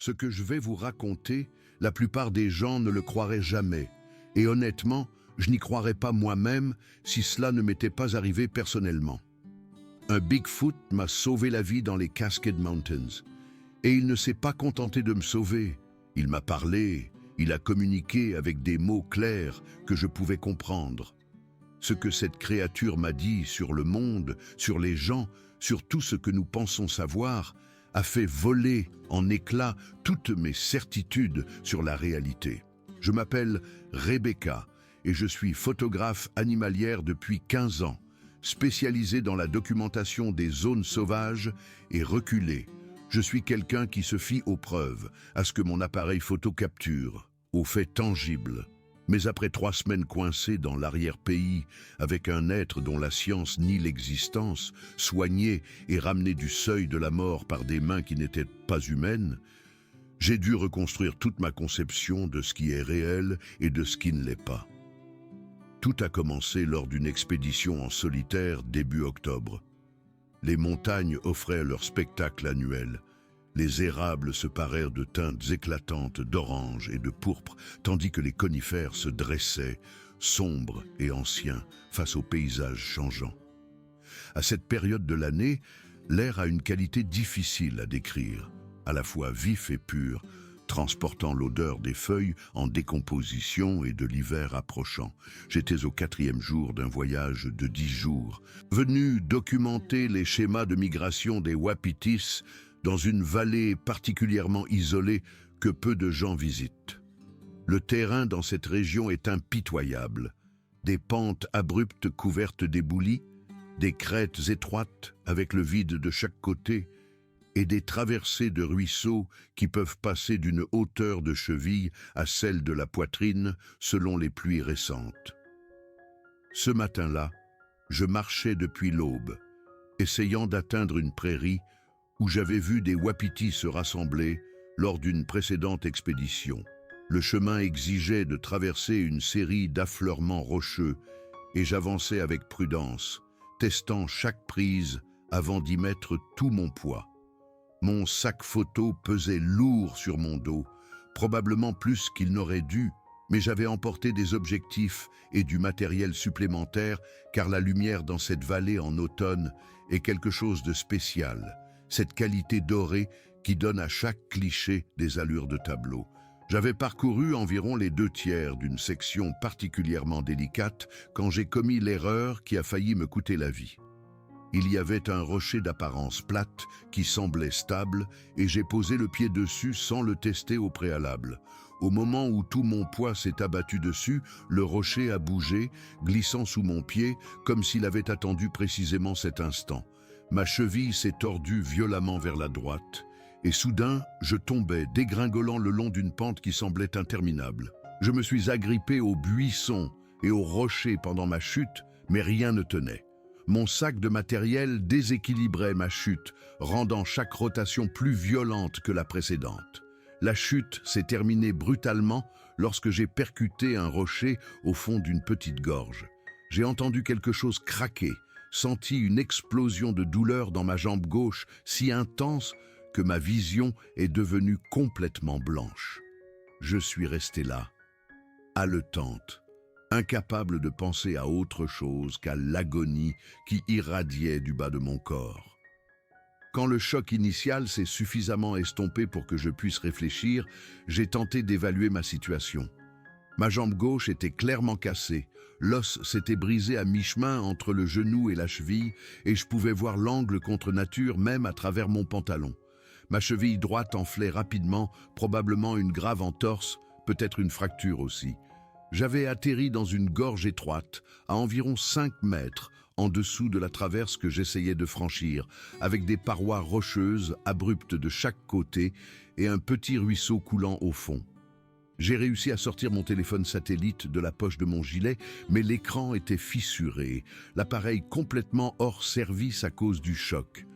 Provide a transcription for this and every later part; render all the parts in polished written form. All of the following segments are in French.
Ce que je vais vous raconter, la plupart des gens ne le croiraient jamais. Et honnêtement, je n'y croirais pas moi-même si cela ne m'était pas arrivé personnellement. Un Bigfoot m'a sauvé la vie dans les Cascade Mountains. Et il ne s'est pas contenté de me sauver. Il m'a parlé, il a communiqué avec des mots clairs que je pouvais comprendre. Ce que cette créature m'a dit sur le monde, sur les gens, sur tout ce que nous pensons savoir, a fait voler en éclats toutes mes certitudes sur la réalité. Je m'appelle Rebecca et je suis photographe animalière depuis 15 ans, spécialisée dans la documentation des zones sauvages et reculées. Je suis quelqu'un qui se fie aux preuves, à ce que mon appareil photo capture, aux faits tangibles. Mais après 3 semaines coincées dans l'arrière-pays, avec un être dont la science nie l'existence, soigné et ramené du seuil de la mort par des mains qui n'étaient pas humaines, j'ai dû reconstruire toute ma conception de ce qui est réel et de ce qui ne l'est pas. Tout a commencé lors d'une expédition en solitaire début octobre. Les montagnes offraient leur spectacle annuel. Les érables se parèrent de teintes éclatantes d'orange et de pourpre, tandis que les conifères se dressaient, sombres et anciens, face aux paysages changeants. À cette période de l'année, l'air a une qualité difficile à décrire, à la fois vif et pur, transportant l'odeur des feuilles en décomposition et de l'hiver approchant. J'étais au 4e jour d'un voyage de 10 jours, venu documenter les schémas de migration des wapitis dans une vallée particulièrement isolée que peu de gens visitent. Le terrain dans cette région est impitoyable. Des pentes abruptes couvertes d'éboulis, des crêtes étroites avec le vide de chaque côté, et des traversées de ruisseaux qui peuvent passer d'une hauteur de cheville à celle de la poitrine selon les pluies récentes. Ce matin-là, je marchais depuis l'aube, essayant d'atteindre une prairie où j'avais vu des wapitis se rassembler lors d'une précédente expédition. Le chemin exigeait de traverser une série d'affleurements rocheux et j'avançais avec prudence, testant chaque prise avant d'y mettre tout mon poids. Mon sac photo pesait lourd sur mon dos, probablement plus qu'il n'aurait dû, mais j'avais emporté des objectifs et du matériel supplémentaire car la lumière dans cette vallée en automne est quelque chose de spécial, cette qualité dorée qui donne à chaque cliché des allures de tableau. J'avais parcouru environ les 2/3 d'une section particulièrement délicate quand j'ai commis l'erreur qui a failli me coûter la vie. Il y avait un rocher d'apparence plate qui semblait stable et j'ai posé le pied dessus sans le tester au préalable. Au moment où tout mon poids s'est abattu dessus, le rocher a bougé, glissant sous mon pied comme s'il avait attendu précisément cet instant. Ma cheville s'est tordue violemment vers la droite et soudain, je tombais, dégringolant le long d'une pente qui semblait interminable. Je me suis agrippé aux buissons et aux rochers pendant ma chute, mais rien ne tenait. Mon sac de matériel déséquilibrait ma chute, rendant chaque rotation plus violente que la précédente. La chute s'est terminée brutalement lorsque j'ai percuté un rocher au fond d'une petite gorge. J'ai entendu quelque chose craquer, senti une explosion de douleur dans ma jambe gauche si intense que ma vision est devenue complètement blanche. Je suis resté là, haletante, incapable de penser à autre chose qu'à l'agonie qui irradiait du bas de mon corps. Quand le choc initial s'est suffisamment estompé pour que je puisse réfléchir, j'ai tenté d'évaluer ma situation. Ma jambe gauche était clairement cassée, l'os s'était brisé à mi-chemin entre le genou et la cheville et je pouvais voir l'angle contre nature même à travers mon pantalon. Ma cheville droite enflait rapidement, probablement une grave entorse, peut-être une fracture aussi. J'avais atterri dans une gorge étroite, à environ 5 mètres, en dessous de la traverse que j'essayais de franchir, avec des parois rocheuses abruptes de chaque côté et un petit ruisseau coulant au fond. J'ai réussi à sortir mon téléphone satellite de la poche de mon gilet, mais l'écran était fissuré, l'appareil complètement hors service à cause du choc.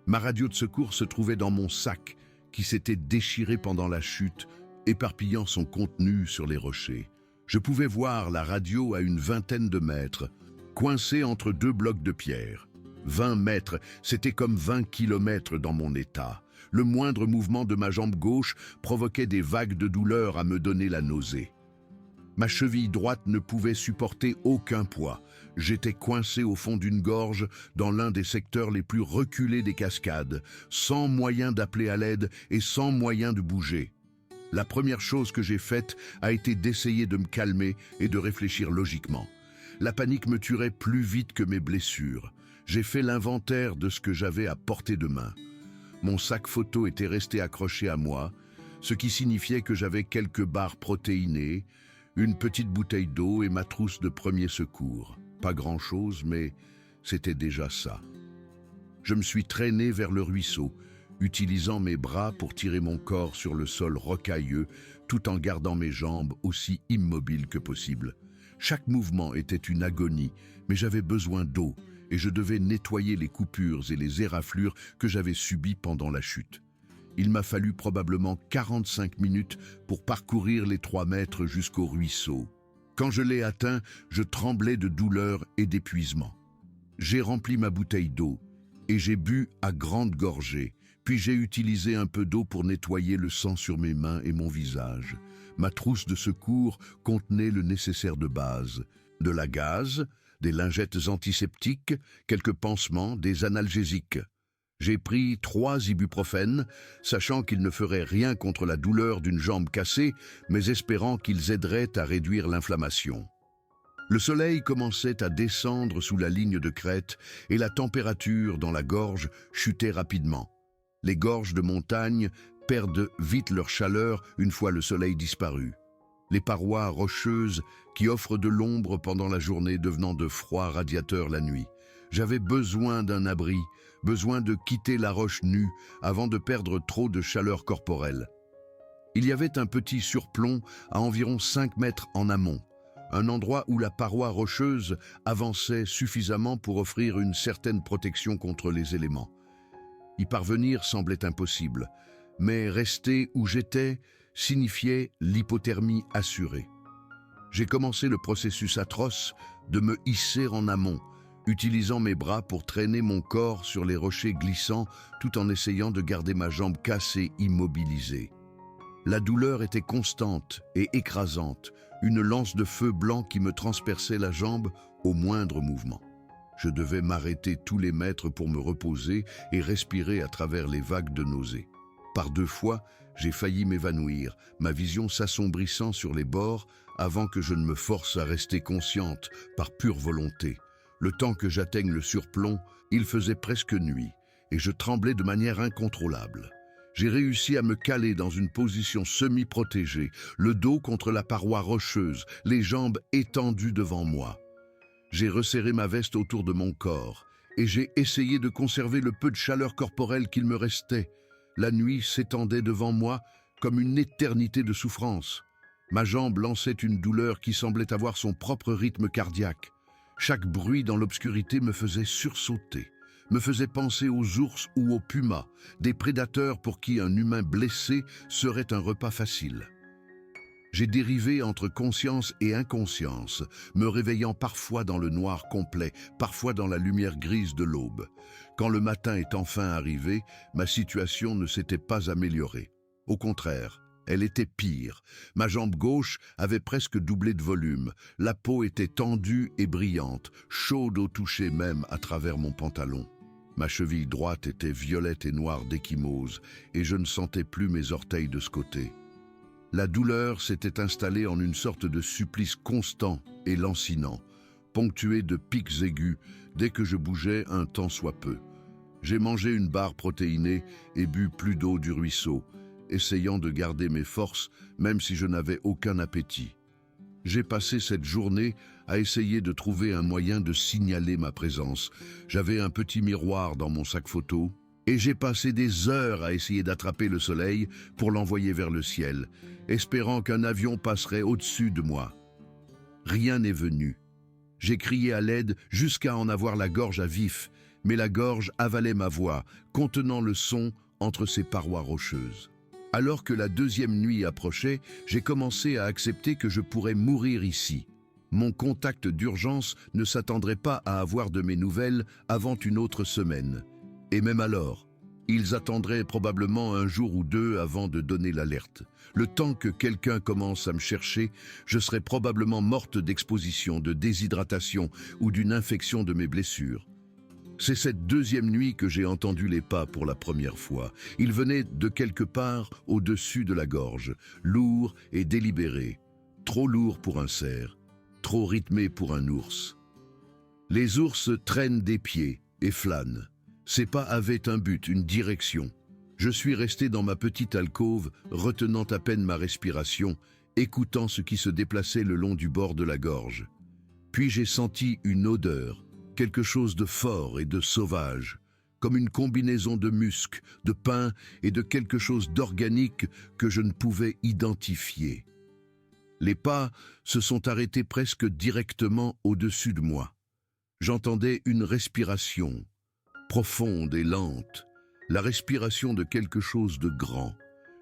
Ma radio de secours se trouvait dans mon sac, qui s'était déchiré pendant la chute, éparpillant son contenu sur les rochers. Je pouvais voir la radio à une 20aine de mètres, coincée entre 2 blocs de pierre. 20 mètres, c'était comme 20 kilomètres dans mon état. Le moindre mouvement de ma jambe gauche provoquait des vagues de douleur à me donner la nausée. Ma cheville droite ne pouvait supporter aucun poids. J'étais coincé au fond d'une gorge dans l'un des secteurs les plus reculés des cascades, sans moyen d'appeler à l'aide et sans moyen de bouger. La première chose que j'ai faite a été d'essayer de me calmer et de réfléchir logiquement. La panique me tuerait plus vite que mes blessures. J'ai fait l'inventaire de ce que j'avais à portée de main. Mon sac photo était resté accroché à moi, ce qui signifiait que j'avais quelques barres protéinées, une petite bouteille d'eau et ma trousse de premier secours. Pas grand-chose, mais c'était déjà ça. Je me suis traîné vers le ruisseau, utilisant mes bras pour tirer mon corps sur le sol rocailleux, tout en gardant mes jambes aussi immobiles que possible. Chaque mouvement était une agonie, mais j'avais besoin d'eau, et je devais nettoyer les coupures et les éraflures que j'avais subies pendant la chute. Il m'a fallu probablement 45 minutes pour parcourir les 3 mètres jusqu'au ruisseau. Quand je l'ai atteint, je tremblais de douleur et d'épuisement. J'ai rempli ma bouteille d'eau et j'ai bu à grandes gorgées, puis j'ai utilisé un peu d'eau pour nettoyer le sang sur mes mains et mon visage. Ma trousse de secours contenait le nécessaire de base, de la gaze, des lingettes antiseptiques, quelques pansements, des analgésiques. J'ai pris 3 ibuprofènes, sachant qu'ils ne feraient rien contre la douleur d'une jambe cassée, mais espérant qu'ils aideraient à réduire l'inflammation. Le soleil commençait à descendre sous la ligne de crête et la température dans la gorge chutait rapidement. Les gorges de montagne perdent vite leur chaleur une fois le soleil disparu. Les parois rocheuses qui offrent de l'ombre pendant la journée devenant de froids radiateurs la nuit. J'avais besoin d'un abri, besoin de quitter la roche nue avant de perdre trop de chaleur corporelle. Il y avait un petit surplomb à environ 5 mètres en amont, un endroit où la paroi rocheuse avançait suffisamment pour offrir une certaine protection contre les éléments. Y parvenir semblait impossible, mais rester où j'étais signifiait l'hypothermie assurée. J'ai commencé le processus atroce de me hisser en amont, utilisant mes bras pour traîner mon corps sur les rochers glissants tout en essayant de garder ma jambe cassée immobilisée. La douleur était constante et écrasante, une lance de feu blanc qui me transperçait la jambe au moindre mouvement. Je devais m'arrêter tous les mètres pour me reposer et respirer à travers les vagues de nausée. Par 2 fois, j'ai failli m'évanouir, ma vision s'assombrissant sur les bords avant que je ne me force à rester consciente par pure volonté. Le temps que j'atteigne le surplomb, il faisait presque nuit et je tremblais de manière incontrôlable. J'ai réussi à me caler dans une position semi-protégée, le dos contre la paroi rocheuse, les jambes étendues devant moi. J'ai resserré ma veste autour de mon corps et j'ai essayé de conserver le peu de chaleur corporelle qu'il me restait. La nuit s'étendait devant moi comme une éternité de souffrance. Ma jambe lançait une douleur qui semblait avoir son propre rythme cardiaque. Chaque bruit dans l'obscurité me faisait sursauter, me faisait penser aux ours ou aux pumas, des prédateurs pour qui un humain blessé serait un repas facile. J'ai dérivé entre conscience et inconscience, me réveillant parfois dans le noir complet, parfois dans la lumière grise de l'aube. Quand le matin est enfin arrivé, ma situation ne s'était pas améliorée. Au contraire, elle était pire. Ma jambe gauche avait presque doublé de volume. La peau était tendue et brillante, chaude au toucher même à travers mon pantalon. Ma cheville droite était violette et noire d'ecchymose, et je ne sentais plus mes orteils de ce côté. La douleur s'était installée en une sorte de supplice constant et lancinant, ponctué de pics aigus dès que je bougeais un tant soit peu. J'ai mangé une barre protéinée et bu plus d'eau du ruisseau, essayant de garder mes forces même si je n'avais aucun appétit. J'ai passé cette journée à essayer de trouver un moyen de signaler ma présence. J'avais un petit miroir dans mon sac photo, et j'ai passé des heures à essayer d'attraper le soleil pour l'envoyer vers le ciel, espérant qu'un avion passerait au-dessus de moi. Rien n'est venu. J'ai crié à l'aide jusqu'à en avoir la gorge à vif, mais la gorge avalait ma voix, contenant le son entre ses parois rocheuses. Alors que la 2e nuit approchait, j'ai commencé à accepter que je pourrais mourir ici. Mon contact d'urgence ne s'attendrait pas à avoir de mes nouvelles avant une autre semaine. Et même alors, Ils attendraient probablement un jour ou deux avant de donner l'alerte. Le temps que quelqu'un commence à me chercher, je serais probablement morte d'exposition, de déshydratation ou d'une infection de mes blessures. C'est cette deuxième nuit que j'ai entendu les pas pour la première fois. Ils venaient de quelque part au-dessus de la gorge, lourds et délibérés. Trop lourds pour un cerf, trop rythmés pour un ours. Les ours traînent des pieds et flânent. Ces pas avaient un but, une direction. Je suis resté dans ma petite alcôve, retenant à peine ma respiration, écoutant ce qui se déplaçait le long du bord de la gorge. Puis j'ai senti une odeur, quelque chose de fort et de sauvage, comme une combinaison de musc, de pain et de quelque chose d'organique que je ne pouvais identifier. Les pas se sont arrêtés presque directement au-dessus de moi. J'entendais une respiration, profonde et lente, la respiration de quelque chose de grand.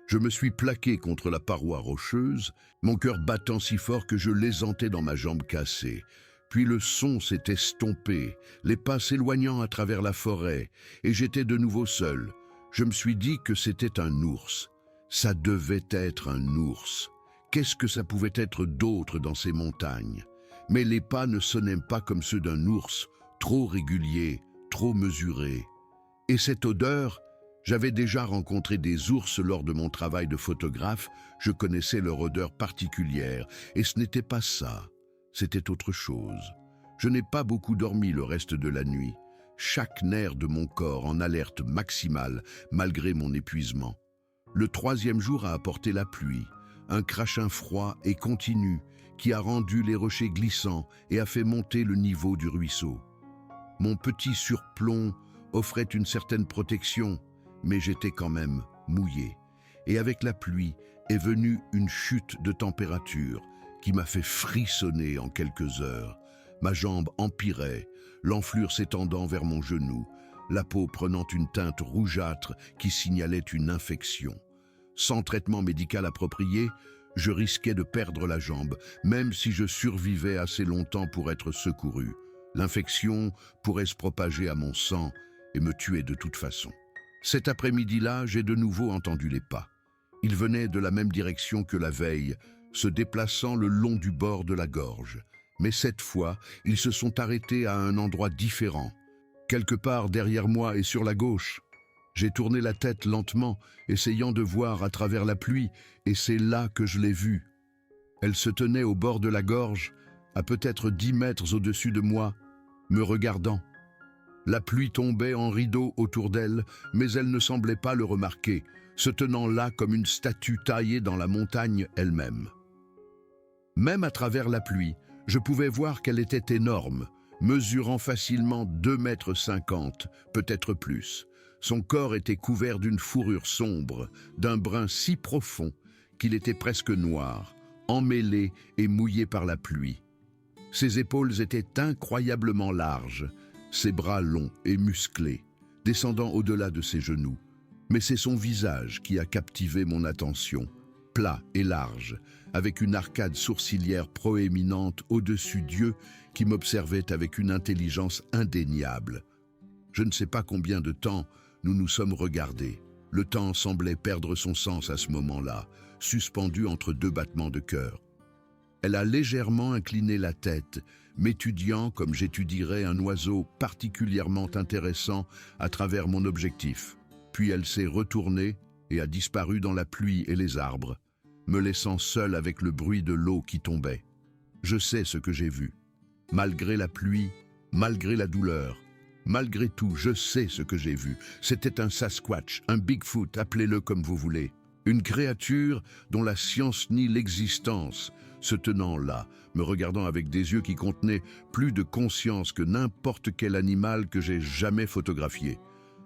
Je me suis plaqué contre la paroi rocheuse, mon cœur battant si fort que je l'aisantais dans ma jambe cassée. Puis le son s'est estompé, les pas s'éloignant à travers la forêt, et j'étais de nouveau seul. Je me suis dit que c'était un ours. Ça devait être un ours. Qu'est-ce que ça pouvait être d'autre dans ces montagnes? Mais les pas ne sonnaient pas comme ceux d'un ours, trop réguliers, trop mesurés. Et cette odeur, j'avais déjà rencontré des ours lors de mon travail de photographe, je connaissais leur odeur particulière, et ce n'était pas ça, c'était autre chose. Je n'ai pas beaucoup dormi le reste de la nuit, chaque nerf de mon corps en alerte maximale, malgré mon épuisement. Le troisième jour a apporté la pluie, un crachin froid et continu, qui a rendu les rochers glissants et a fait monter le niveau du ruisseau. Mon petit surplomb offrait une certaine protection, mais j'étais quand même mouillé. Et avec la pluie est venue une chute de température qui m'a fait frissonner en quelques heures. Ma jambe empirait, l'enflure s'étendant vers mon genou, la peau prenant une teinte rougeâtre qui signalait une infection. Sans traitement médical approprié, je risquais de perdre la jambe, même si je survivais assez longtemps pour être secouru. L'infection pourrait se propager à mon sang et me tuer de toute façon. Cet après-midi-là, j'ai de nouveau entendu les pas. Ils venaient de la même direction que la veille, se déplaçant le long du bord de la gorge. Mais cette fois, ils se sont arrêtés à un endroit différent, quelque part derrière moi et sur la gauche. J'ai tourné la tête lentement, essayant de voir à travers la pluie, et c'est là que je l'ai vue. Elle se tenait au bord de la gorge, à peut-être 10 mètres au-dessus de moi, me regardant. La pluie tombait en rideau autour d'elle, mais elle ne semblait pas le remarquer, se tenant là comme une statue taillée dans la montagne elle-même. Même à travers la pluie, je pouvais voir qu'elle était énorme, mesurant facilement 2,50 m, peut-être plus. Son corps était couvert d'une fourrure sombre, d'un brun si profond qu'il était presque noir, emmêlé et mouillé par la pluie. Ses épaules étaient incroyablement larges, ses bras longs et musclés, descendant au-delà de ses genoux. Mais c'est son visage qui a captivé mon attention, plat et large, avec une arcade sourcilière proéminente au-dessus d'yeux qui m'observait avec une intelligence indéniable. Je ne sais pas combien de temps nous nous sommes regardés. Le temps semblait perdre son sens à ce moment-là, suspendu entre deux battements de cœur. Elle a légèrement incliné la tête, m'étudiant comme j'étudierais un oiseau particulièrement intéressant à travers mon objectif. Puis elle s'est retournée et a disparu dans la pluie et les arbres, me laissant seul avec le bruit de l'eau qui tombait. Je sais ce que j'ai vu. Malgré la pluie, malgré la douleur, malgré tout, je sais ce que j'ai vu. C'était un Sasquatch, un Bigfoot, appelez-le comme vous voulez. Une créature dont la science nie l'existence, se tenant là, me regardant avec des yeux qui contenaient plus de conscience que n'importe quel animal que j'ai jamais photographié.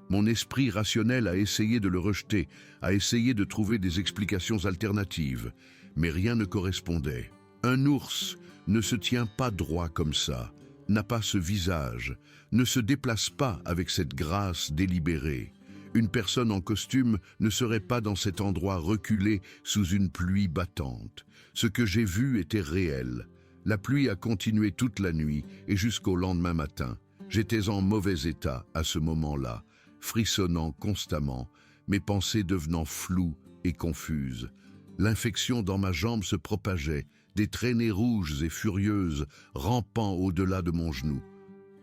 Mon esprit rationnel a essayé de le rejeter, a essayé de trouver des explications alternatives, mais rien ne correspondait. Un ours ne se tient pas droit comme ça, n'a pas ce visage, ne se déplace pas avec cette grâce délibérée. Une personne en costume ne serait pas dans cet endroit reculé sous une pluie battante. Ce que j'ai vu était réel. La pluie a continué toute la nuit et jusqu'au lendemain matin. J'étais en mauvais état à ce moment-là. frissonnant constamment, mes pensées devenant floues et confuses. L'infection dans ma jambe se propageait, des traînées rouges et furieuses rampant au-delà de mon genou.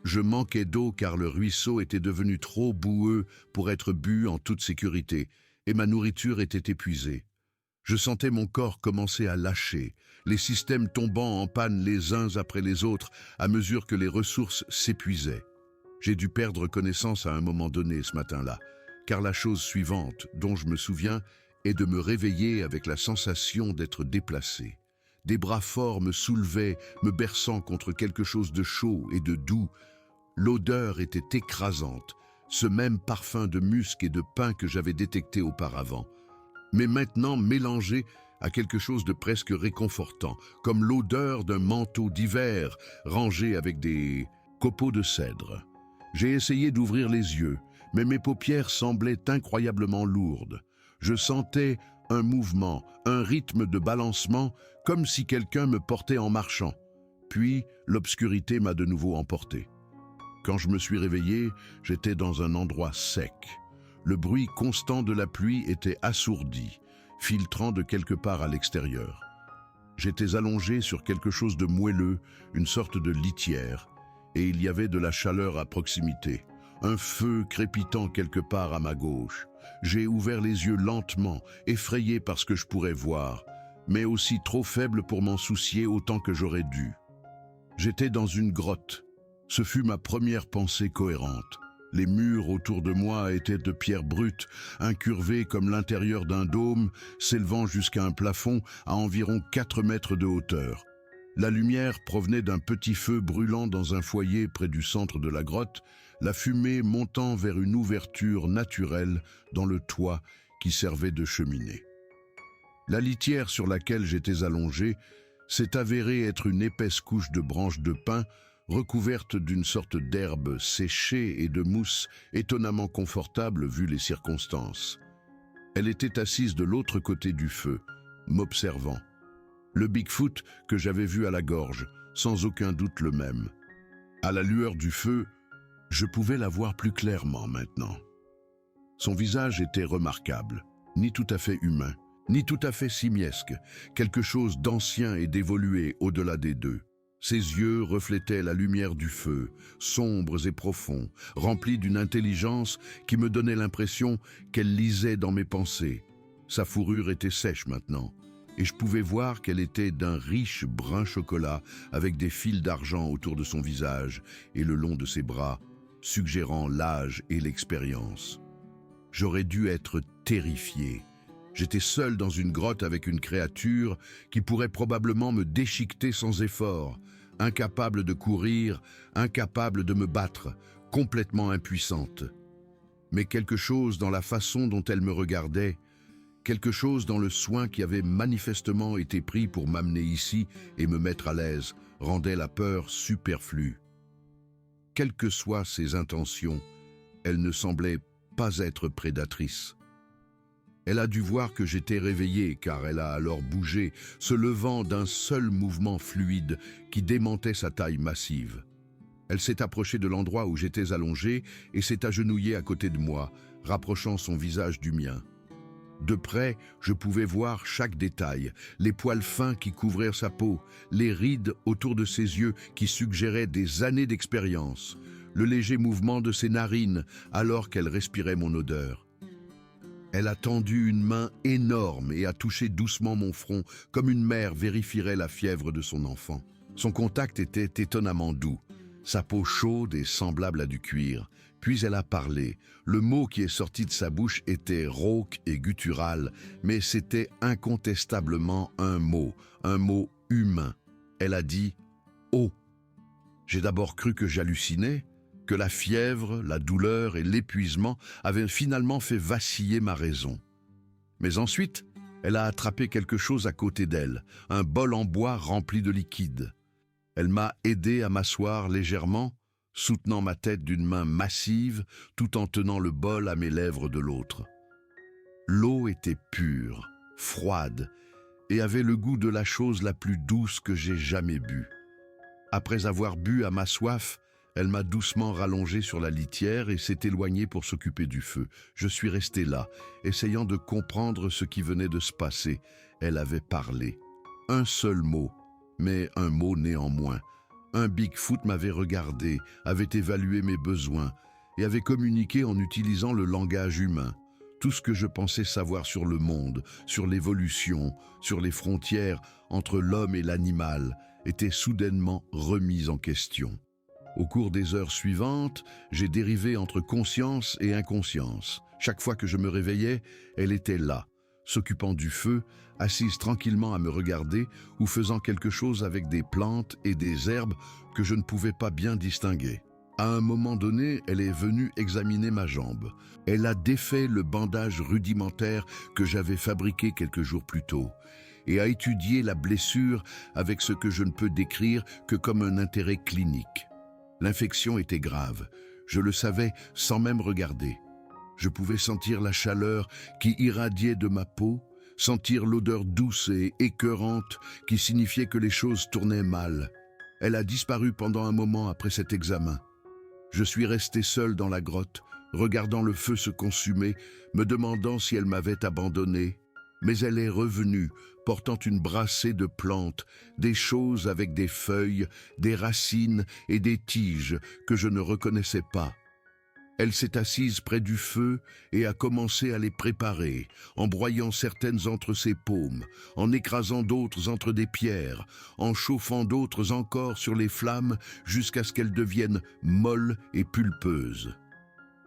Je manquais d'eau car le ruisseau était devenu trop boueux pour être bu en toute sécurité, et ma nourriture était épuisée. Je sentais mon corps commencer à lâcher, les systèmes tombant en panne les uns après les autres à mesure que les ressources s'épuisaient. J'ai dû perdre connaissance à un moment donné ce matin-là, car la chose suivante dont je me souviens est de me réveiller avec la sensation d'être déplacé. Des bras forts me soulevaient, me berçant contre quelque chose de chaud et de doux. L'odeur était écrasante, ce même parfum de musc et de pin que j'avais détecté auparavant, mais maintenant mélangé à quelque chose de presque réconfortant, comme l'odeur d'un manteau d'hiver rangé avec des copeaux de cèdre. J'ai essayé d'ouvrir les yeux, mais mes paupières semblaient incroyablement lourdes. Je sentais un mouvement, un rythme de balancement, comme si quelqu'un me portait en marchant. Puis, l'obscurité m'a de nouveau emporté. Quand je me suis réveillé, j'étais dans un endroit sec. Le bruit constant de la pluie était assourdi, filtrant de quelque part à l'extérieur. J'étais allongé sur quelque chose de moelleux, une sorte de litière, et il y avait de la chaleur à proximité, un feu crépitant quelque part à ma gauche. J'ai ouvert les yeux lentement, effrayé par ce que je pourrais voir, mais aussi trop faible pour m'en soucier autant que j'aurais dû. J'étais dans une grotte. Ce fut ma première pensée cohérente. Les murs autour de moi étaient de pierre brute, incurvés comme l'intérieur d'un dôme, s'élevant jusqu'à un plafond à environ 4 mètres de hauteur. La lumière provenait d'un petit feu brûlant dans un foyer près du centre de la grotte, la fumée montant vers une ouverture naturelle dans le toit qui servait de cheminée. La litière sur laquelle j'étais allongé s'est avérée être une épaisse couche de branches de pin recouverte d'une sorte d'herbe séchée et de mousse étonnamment confortable vu les circonstances. Elle était assise de l'autre côté du feu, m'observant. Le Bigfoot que j'avais vu à la gorge, sans aucun doute le même. À la lueur du feu, je pouvais la voir plus clairement maintenant. Son visage était remarquable, ni tout à fait humain, ni tout à fait simiesque, quelque chose d'ancien et d'évolué au-delà des deux. Ses yeux reflétaient la lumière du feu, sombres et profonds, remplis d'une intelligence qui me donnait l'impression qu'elle lisait dans mes pensées. Sa fourrure était sèche maintenant, et je pouvais voir qu'elle était d'un riche brun chocolat avec des fils d'argent autour de son visage et le long de ses bras, suggérant l'âge et l'expérience. J'aurais dû être terrifié. J'étais seul dans une grotte avec une créature qui pourrait probablement me déchiqueter sans effort, incapable de courir, incapable de me battre, complètement impuissante. Mais quelque chose dans la façon dont elle me regardait, quelque chose dans le soin qui avait manifestement été pris pour m'amener ici et me mettre à l'aise, rendait la peur superflue. Quelles que soient ses intentions, elle ne semblait pas être prédatrice. Elle a dû voir que j'étais réveillé, car elle a alors bougé, se levant d'un seul mouvement fluide qui démentait sa taille massive. Elle s'est approchée de l'endroit où j'étais allongé et s'est agenouillée à côté de moi, rapprochant son visage du mien. De près, je pouvais voir chaque détail, les poils fins qui couvraient sa peau, les rides autour de ses yeux qui suggéraient des années d'expérience, le léger mouvement de ses narines alors qu'elle respirait mon odeur. Elle a tendu une main énorme et a touché doucement mon front, comme une mère vérifierait la fièvre de son enfant. Son contact était étonnamment doux, sa peau chaude et semblable à du cuir. Puis elle a parlé. Le mot qui est sorti de sa bouche était rauque et guttural, mais c'était incontestablement un mot humain. Elle a dit « Oh ». J'ai d'abord cru que j'hallucinais, que la fièvre, la douleur et l'épuisement avaient finalement fait vaciller ma raison. Mais ensuite, elle a attrapé quelque chose à côté d'elle, un bol en bois rempli de liquide. Elle m'a aidé à m'asseoir légèrement, soutenant ma tête d'une main massive, tout en tenant le bol à mes lèvres de l'autre. L'eau était pure, froide, et avait le goût de la chose la plus douce que j'ai jamais bue. Après avoir bu à ma soif, Elle m'a doucement rallongé sur la litière et s'est éloignée pour s'occuper du feu. Je suis resté là, essayant de comprendre ce qui venait de se passer. Elle avait parlé. Un seul mot, mais un mot néanmoins. Un Bigfoot m'avait regardé, avait évalué mes besoins et avait communiqué en utilisant le langage humain. Tout ce que je pensais savoir sur le monde, sur l'évolution, sur les frontières entre l'homme et l'animal, était soudainement remis en question. Au cours des heures suivantes, j'ai dérivé entre conscience et inconscience. Chaque fois que je me réveillais, elle était là, s'occupant du feu, assise tranquillement à me regarder ou faisant quelque chose avec des plantes et des herbes que je ne pouvais pas bien distinguer. À un moment donné, elle est venue examiner ma jambe. Elle a défait le bandage rudimentaire que j'avais fabriqué quelques jours plus tôt et a étudié la blessure avec ce que je ne peux décrire que comme un intérêt clinique. L'infection était grave, je le savais sans même regarder. Je pouvais sentir la chaleur qui irradiait de ma peau, sentir l'odeur douce et écœurante qui signifiait que les choses tournaient mal. Elle a disparu pendant un moment après cet examen. Je suis resté seul dans la grotte, regardant le feu se consumer, me demandant si elle m'avait abandonné. Mais elle est revenue, portant une brassée de plantes, des choses avec des feuilles, des racines et des tiges que je ne reconnaissais pas. Elle s'est assise près du feu et a commencé à les préparer, en broyant certaines entre ses paumes, en écrasant d'autres entre des pierres, en chauffant d'autres encore sur les flammes jusqu'à ce qu'elles deviennent molles et pulpeuses.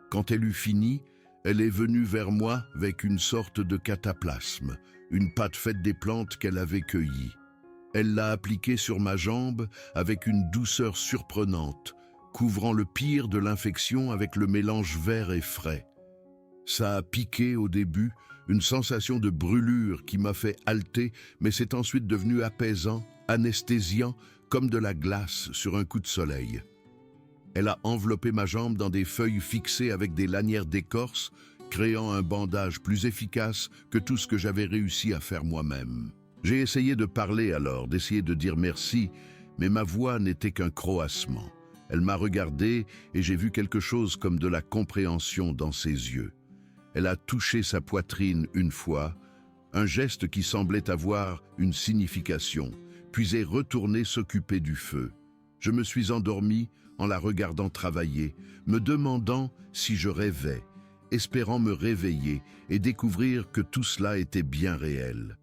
Quand elle eut fini, elle est venue vers moi avec une sorte de cataplasme, une pâte faite des plantes qu'elle avait cueillies. Elle l'a appliquée sur ma jambe avec une douceur surprenante, couvrant le pire de l'infection avec le mélange vert et frais. Ça a piqué au début, une sensation de brûlure qui m'a fait halter, mais c'est ensuite devenu apaisant, anesthésiant, comme de la glace sur un coup de soleil. Elle a enveloppé ma jambe dans des feuilles fixées avec des lanières d'écorce, créant un bandage plus efficace que tout ce que j'avais réussi à faire moi-même. J'ai essayé de parler alors, d'essayer de dire merci, mais ma voix n'était qu'un croassement. Elle m'a regardé et j'ai vu quelque chose comme de la compréhension dans ses yeux. Elle a touché sa poitrine une fois, un geste qui semblait avoir une signification, puis est retournée s'occuper du feu. Je me suis endormi en la regardant travailler, me demandant si je rêvais, espérant me réveiller et découvrir que tout cela était bien réel.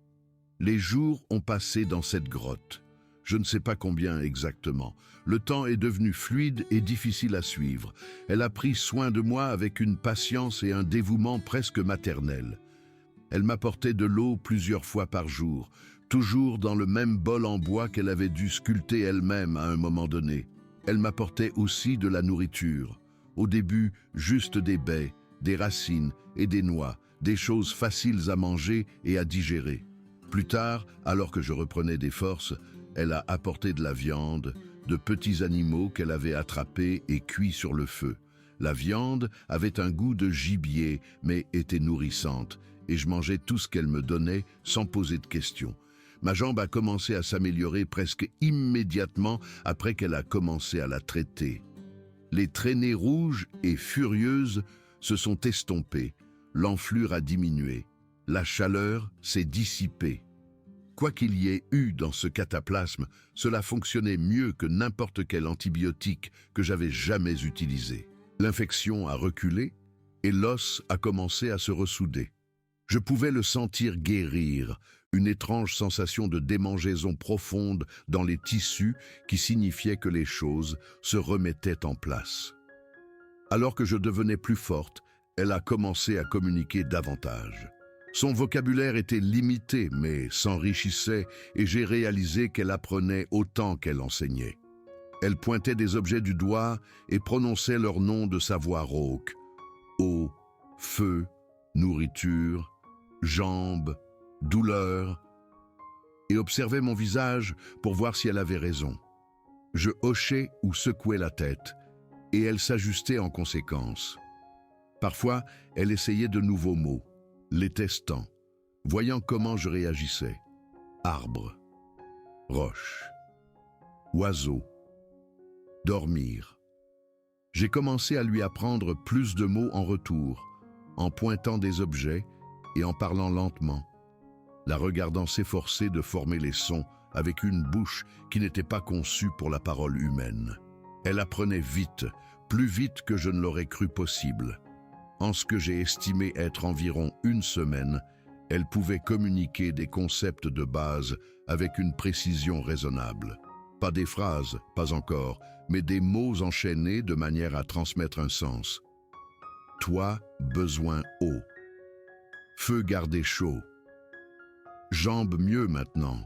Les jours ont passé dans cette grotte. Je ne sais pas combien exactement. Le temps est devenu fluide et difficile à suivre. Elle a pris soin de moi avec une patience et un dévouement presque maternel. Elle m'apportait de l'eau plusieurs fois par jour, toujours dans le même bol en bois qu'elle avait dû sculpter elle-même à un moment donné. Elle m'apportait aussi de la nourriture. Au début, juste des baies, des racines et des noix, des choses faciles à manger et à digérer. Plus tard, alors que je reprenais des forces, elle a apporté de la viande, de petits animaux qu'elle avait attrapés et cuits sur le feu. La viande avait un goût de gibier, mais était nourrissante, et je mangeais tout ce qu'elle me donnait sans poser de questions. Ma jambe a commencé à s'améliorer presque immédiatement après qu'elle a commencé à la traiter. Les traînées rouges et furieuses se sont estompées, l'enflure a diminué, la chaleur s'est dissipée. Quoi qu'il y ait eu dans ce cataplasme, cela fonctionnait mieux que n'importe quel antibiotique que j'avais jamais utilisé. L'infection a reculé et l'os a commencé à se ressouder. Je pouvais le sentir guérir, une étrange sensation de démangeaison profonde dans les tissus qui signifiait que les choses se remettaient en place. Alors que je devenais plus forte, elle a commencé à communiquer davantage. Son vocabulaire était limité, mais s'enrichissait, et j'ai réalisé qu'elle apprenait autant qu'elle enseignait. Elle pointait des objets du doigt et prononçait leur nom de sa voix rauque. Eau, feu, nourriture, jambes, douleur, et observait mon visage pour voir si elle avait raison. Je hochais ou secouais la tête, et elle s'ajustait en conséquence. Parfois, elle essayait de nouveaux mots, les testant, voyant comment je réagissais. Arbre, roche, oiseau, dormir, J'ai commencé à lui apprendre plus de mots en retour, en pointant des objets et en parlant lentement, la regardant s'efforcer de former les sons avec une bouche qui n'était pas conçue pour la parole humaine. Elle apprenait vite, plus vite que je ne l'aurais cru possible. En ce que j'ai estimé être environ une semaine, elle pouvait communiquer des concepts de base avec une précision raisonnable. Pas des phrases, pas encore, mais des mots enchaînés de manière à transmettre un sens. Toi, besoin eau. Feu gardé chaud. Jambes mieux maintenant.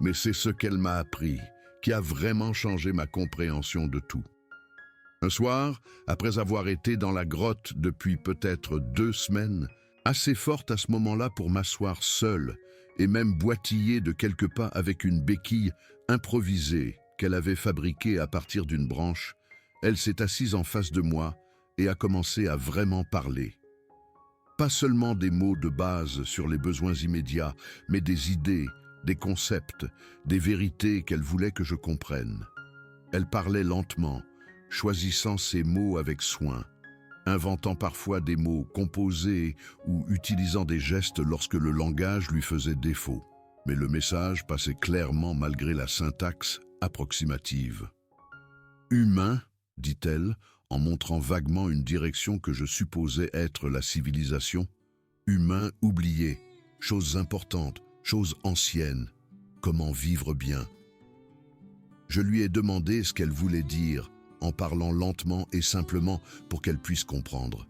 Mais c'est ce qu'elle m'a appris qui a vraiment changé ma compréhension de tout. Un soir, après avoir été dans la grotte depuis peut-être 2 semaines, assez forte à ce moment-là pour m'asseoir seule et même boitiller de quelques pas avec une béquille improvisée qu'elle avait fabriquée à partir d'une branche, elle s'est assise en face de moi et a commencé à vraiment parler. Pas seulement des mots de base sur les besoins immédiats, mais des idées, des concepts, des vérités qu'elle voulait que je comprenne. Elle parlait lentement, choisissant ses mots avec soin, inventant parfois des mots composés ou utilisant des gestes lorsque le langage lui faisait défaut. Mais le message passait clairement malgré la syntaxe approximative. « Humain », dit-elle, en montrant vaguement une direction que je supposais être la civilisation. « Humain oublié, choses importantes, choses anciennes, comment vivre bien ?» Je lui ai demandé ce qu'elle voulait dire, en parlant lentement et simplement pour qu'elle puisse comprendre.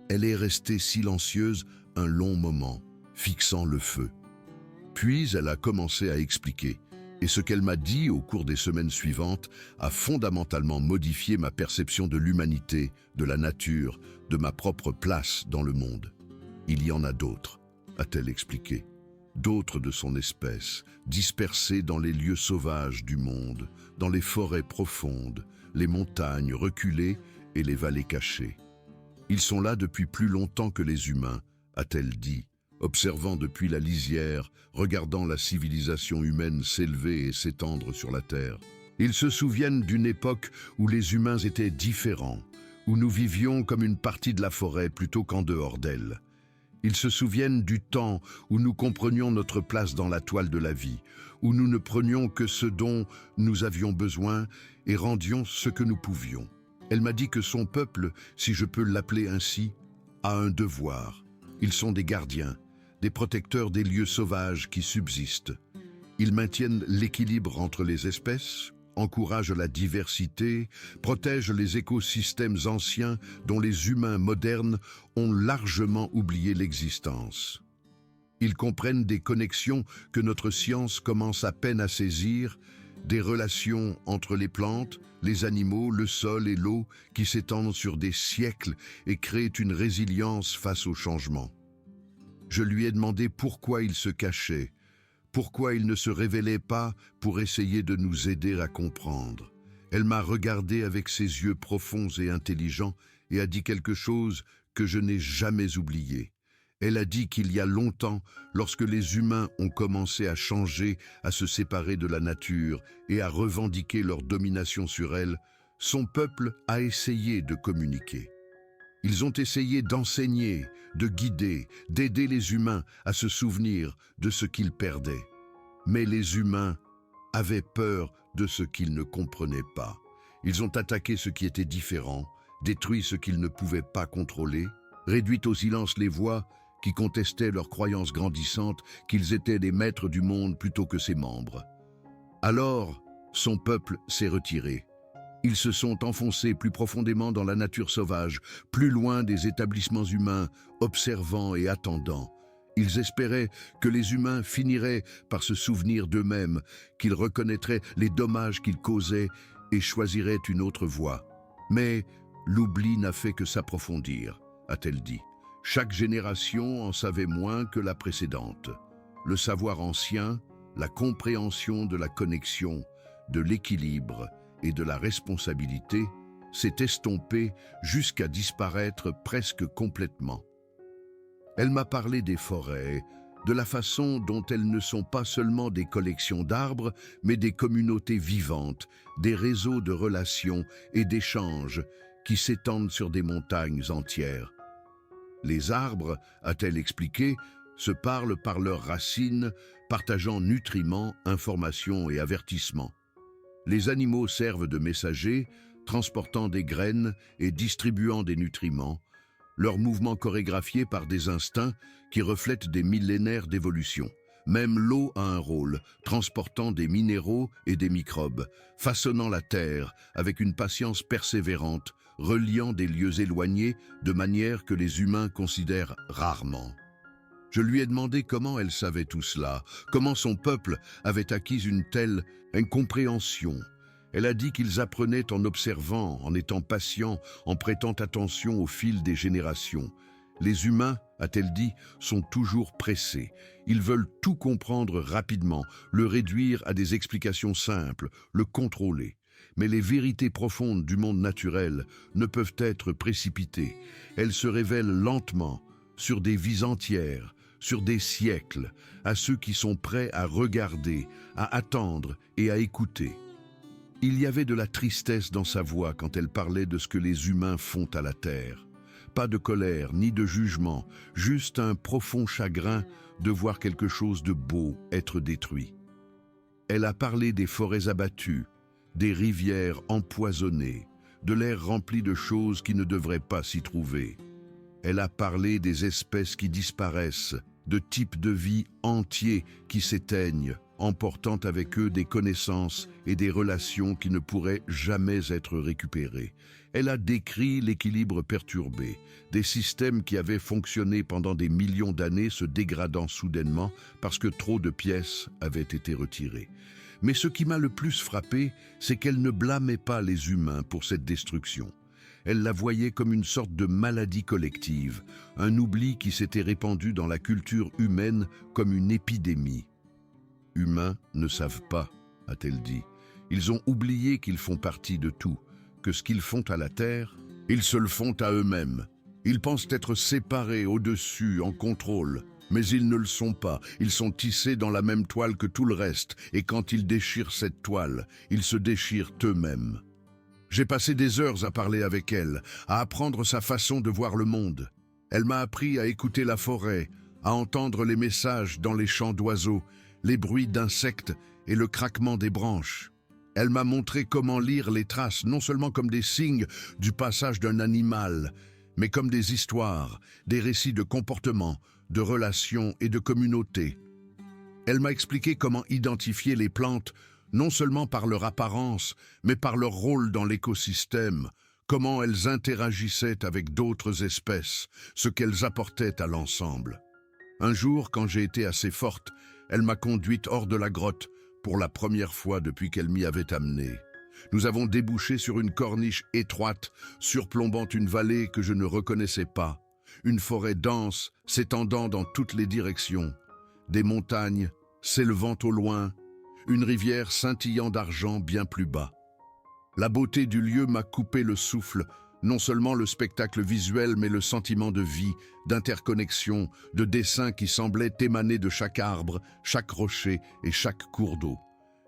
Elle est restée silencieuse un long moment, fixant le feu. Puis elle a commencé à expliquer, et ce qu'elle m'a dit au cours des semaines suivantes a fondamentalement modifié ma perception de l'humanité, de la nature, de ma propre place dans le monde. Il y en a d'autres, a-t-elle expliqué. D'autres de son espèce, dispersés dans les lieux sauvages du monde, dans les forêts profondes, les montagnes reculées et les vallées cachées. Ils sont là depuis plus longtemps que les humains, a-t-elle dit, observant depuis la lisière, regardant la civilisation humaine s'élever et s'étendre sur la terre. Ils se souviennent d'une époque où les humains étaient différents, où nous vivions comme une partie de la forêt plutôt qu'en dehors d'elle. Ils se souviennent du temps où nous comprenions notre place dans la toile de la vie, où nous ne prenions que ce dont nous avions besoin et rendions ce que nous pouvions. Elle m'a dit que son peuple, si je peux l'appeler ainsi, a un devoir. Ils sont des gardiens, des protecteurs des lieux sauvages qui subsistent. Ils maintiennent l'équilibre entre les espèces, encouragent la diversité, protègent les écosystèmes anciens dont les humains modernes ont largement oublié l'existence. Ils comprennent des connexions que notre science commence à peine à saisir, des relations entre les plantes, les animaux, le sol et l'eau qui s'étendent sur des siècles et créent une résilience face au changement. Je lui ai demandé pourquoi il se cachait, pourquoi il ne se révélait pas pour essayer de nous aider à comprendre. Elle m'a regardé avec ses yeux profonds et intelligents et a dit quelque chose que je n'ai jamais oublié. Elle a dit qu'il y a longtemps, lorsque les humains ont commencé à changer, à se séparer de la nature et à revendiquer leur domination sur elle, son peuple a essayé de communiquer. Ils ont essayé d'enseigner, de guider, d'aider les humains à se souvenir de ce qu'ils perdaient. Mais les humains avaient peur de ce qu'ils ne comprenaient pas. Ils ont attaqué ce qui était différent, détruit ce qu'ils ne pouvaient pas contrôler, réduit au silence les voix qui contestaient leur croyance grandissante qu'ils étaient les maîtres du monde plutôt que ses membres. Alors, son peuple s'est retiré. Ils se sont enfoncés plus profondément dans la nature sauvage, plus loin des établissements humains, observant et attendant. Ils espéraient que les humains finiraient par se souvenir d'eux-mêmes, qu'ils reconnaîtraient les dommages qu'ils causaient et choisiraient une autre voie. Mais l'oubli n'a fait que s'approfondir, a-t-elle dit. Chaque génération en savait moins que la précédente. Le savoir ancien, la compréhension de la connexion, de l'équilibre et de la responsabilité s'est estompé jusqu'à disparaître presque complètement. Elle m'a parlé des forêts, de la façon dont elles ne sont pas seulement des collections d'arbres, mais des communautés vivantes, des réseaux de relations et d'échanges qui s'étendent sur des montagnes entières. Les arbres, a-t-elle expliqué, se parlent par leurs racines, partageant nutriments, informations et avertissements. Les animaux servent de messagers, transportant des graines et distribuant des nutriments, leurs mouvements chorégraphiés par des instincts qui reflètent des millénaires d'évolution. Même l'eau a un rôle, transportant des minéraux et des microbes, façonnant la terre avec une patience persévérante, reliant des lieux éloignés de manière que les humains considèrent rarement. Je lui ai demandé comment elle savait tout cela, comment son peuple avait acquis une telle incompréhension. Elle a dit qu'ils apprenaient en observant, en étant patients, en prêtant attention au fil des générations. Les humains, a-t-elle dit, sont toujours pressés. Ils veulent tout comprendre rapidement, le réduire à des explications simples, le contrôler. Mais les vérités profondes du monde naturel ne peuvent être précipitées. Elles se révèlent lentement, sur des vies entières, sur des siècles, à ceux qui sont prêts à regarder, à attendre et à écouter. Il y avait de la tristesse dans sa voix quand elle parlait de ce que les humains font à la terre. Pas de colère ni de jugement, juste un profond chagrin de voir quelque chose de beau être détruit. Elle a parlé des forêts abattues, des rivières empoisonnées, de l'air rempli de choses qui ne devraient pas s'y trouver. Elle a parlé des espèces qui disparaissent, de types de vie entiers qui s'éteignent, emportant avec eux des connaissances et des relations qui ne pourraient jamais être récupérées. Elle a décrit l'équilibre perturbé, des systèmes qui avaient fonctionné pendant des millions d'années se dégradant soudainement parce que trop de pièces avaient été retirées. Mais ce qui m'a le plus frappé, c'est qu'elle ne blâmait pas les humains pour cette destruction. Elle la voyait comme une sorte de maladie collective, un oubli qui s'était répandu dans la culture humaine comme une épidémie. Humains ne savent pas, a-t-elle dit. Ils ont oublié qu'ils font partie de tout, que ce qu'ils font à la terre, ils se le font à eux-mêmes. Ils pensent être séparés au-dessus, en contrôle, mais ils ne le sont pas. Ils sont tissés dans la même toile que tout le reste, et quand ils déchirent cette toile, ils se déchirent eux-mêmes. J'ai passé des heures à parler avec elle, à apprendre sa façon de voir le monde. Elle m'a appris à écouter la forêt, à entendre les messages dans les chants d'oiseaux, les bruits d'insectes et le craquement des branches. Elle m'a montré comment lire les traces, non seulement comme des signes du passage d'un animal, mais comme des histoires, des récits de comportements, de relations et de communautés. Elle m'a expliqué comment identifier les plantes, non seulement par leur apparence, mais par leur rôle dans l'écosystème, comment elles interagissaient avec d'autres espèces, ce qu'elles apportaient à l'ensemble. Un jour, quand j'ai été assez forte, elle m'a conduite hors de la grotte, pour la première fois depuis qu'elle m'y avait amené. Nous avons débouché sur une corniche étroite, surplombant une vallée que je ne reconnaissais pas, une forêt dense s'étendant dans toutes les directions, des montagnes s'élevant au loin, une rivière scintillant d'argent bien plus bas. La beauté du lieu m'a coupé le souffle, non seulement le spectacle visuel, mais le sentiment de vie, d'interconnexion, de dessin qui semblait émaner de chaque arbre, chaque rocher et chaque cours d'eau.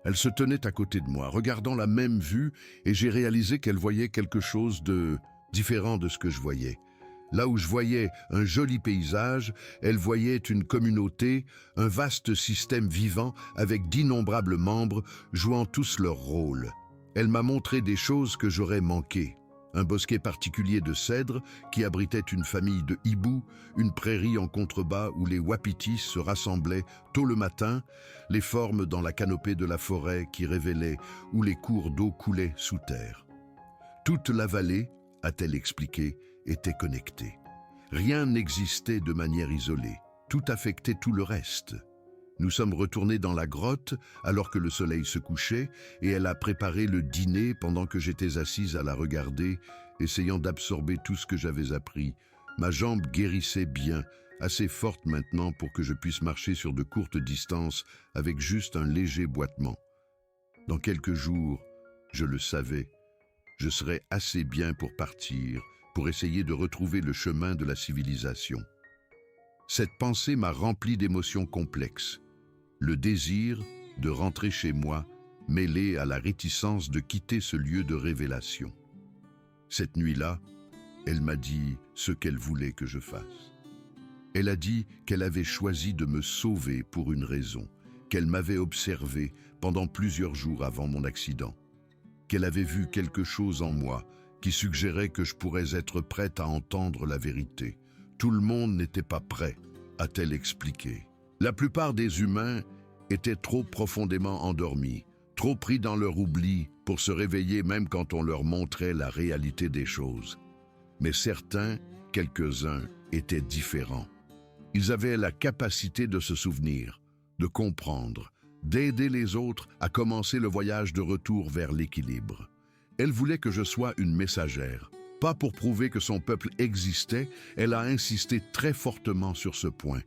Elle se tenait à côté de moi, regardant la même vue, et j'ai réalisé qu'elle voyait quelque chose de différent de ce que je voyais. Là où je voyais un joli paysage, elle voyait une communauté, un vaste système vivant avec d'innombrables membres jouant tous leur rôle. Elle m'a montré des choses que j'aurais manquées. Un bosquet particulier de cèdres qui abritait une famille de hiboux, une prairie en contrebas où les wapitis se rassemblaient tôt le matin, les formes dans la canopée de la forêt qui révélaient où les cours d'eau coulaient sous terre. Toute la vallée, a-t-elle expliqué, était connectée. Rien n'existait de manière isolée, tout affectait tout le reste. Nous sommes retournés dans la grotte alors que le soleil se couchait et elle a préparé le dîner pendant que j'étais assise à la regarder, essayant d'absorber tout ce que j'avais appris. Ma jambe guérissait bien, assez forte maintenant pour que je puisse marcher sur de courtes distances avec juste un léger boitement. Dans quelques jours, je le savais, je serais assez bien pour partir, pour essayer de retrouver le chemin de la civilisation. Cette pensée m'a rempli d'émotions complexes. Le désir de rentrer chez moi, mêlé à la réticence de quitter ce lieu de révélation. Cette nuit-là, elle m'a dit ce qu'elle voulait que je fasse. Elle a dit qu'elle avait choisi de me sauver pour une raison, qu'elle m'avait observé pendant plusieurs jours avant mon accident, qu'elle avait vu quelque chose en moi qui suggérait que je pourrais être prête à entendre la vérité. Tout le monde n'était pas prêt, a-t-elle expliqué. La plupart des humains étaient trop profondément endormis, trop pris dans leur oubli pour se réveiller même quand on leur montrait la réalité des choses. Mais certains, quelques-uns, étaient différents. Ils avaient la capacité de se souvenir, de comprendre, d'aider les autres à commencer le voyage de retour vers l'équilibre. Elle voulait que je sois une messagère. Pas pour prouver que son peuple existait, elle a insisté très fortement sur ce point.